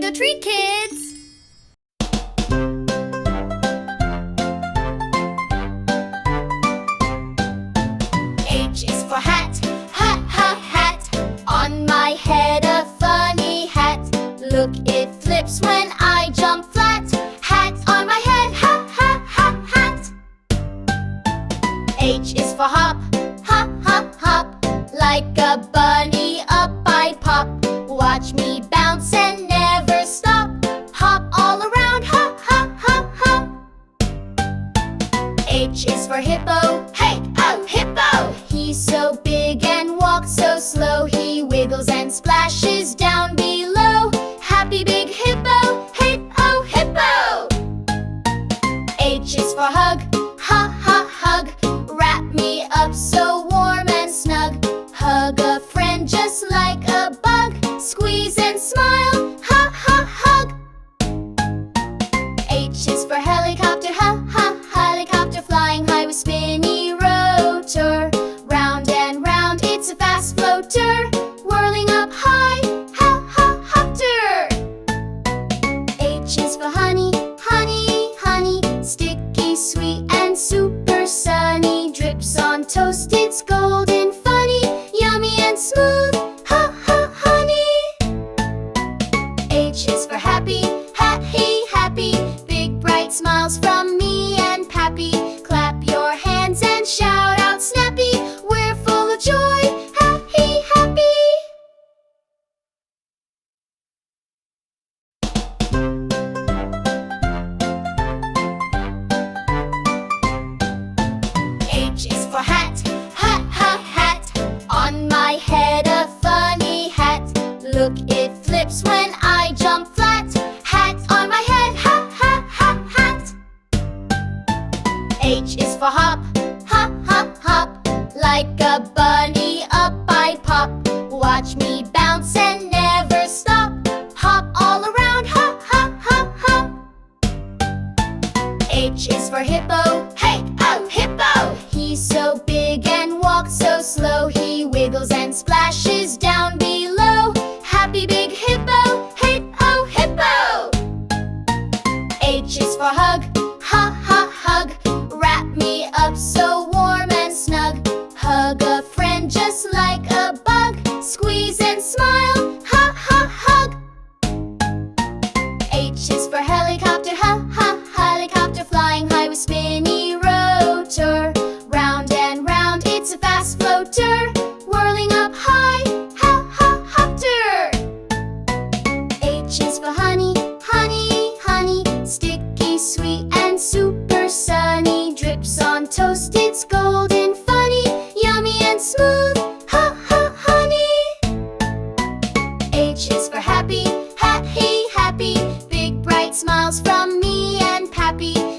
mangotree-kids. H is for hat, hat, hat, hat. On my head a funny hat. Look, it flips when I jump flat. Hat on my head, hat, hat, hat, hat. H is for hop, hop, hop, hop. Like a bunny up I pop. Watch me bounce and never stop. Hop all around, hop, hop, hop, hop. H is for hippo, hey, oh, hippo. He's so big and walks so slow. He wiggles and splashes down below. Happy big hippo, hey, oh, hippo. H is for hug, ha, ha, hug. Wrap me up so warm and snug. Hug a friend just like a bug. Squeeze and smile, ha, ha, hug. H is for helicopter, ha, ha, helicopter. Flying high with spinny rotor. Round and round, it's a fast floater. Whirling up high, ha, ha, hopter. H is for honey, honey, honey. Sticky, sweet, and super sunny. Drips on toast, it's golden funny. Yummy and smooth, ha, ha, honey. H is for happy, happy, happy. Big bright smiles from me and Pappy. Clap your hands and shout out snappy. We're full of joy, happy, happy. H is for hat, hat, hat, hat. On my head a funny hat. Look, it flips when I jump flat. Hat on my head, hat, hat, hat, hat. H is for hop, hop, hop, hop. Like a bunny up I pop. Watch me bounce and never stop. Hop all around, hop, hop, hop, hop. H is for hippo, hey, oh, hippo. He's so big and walks so slow. He wiggles and splashes down below. Happy big hippo, hey, oh, hippo. H is for hug, ha, ha, hug. Wrap me up so warm and snug. Hug a friend just like a bug. Squeeze and smile, ha, ha, hug. H is for helicopter, ha, ha, helicopter. Flying high with spinny rotor. Round and round, it's a fast floater. Whirling up high, ha, ha, hopter. H is for honey, honey, honey. Sticky, sweet, and super sunny. Drips on toast, it's golden funny. Yummy and smooth, ha, ha, honey. H is for happy, happy, happy. Big bright smiles from me and Pappy.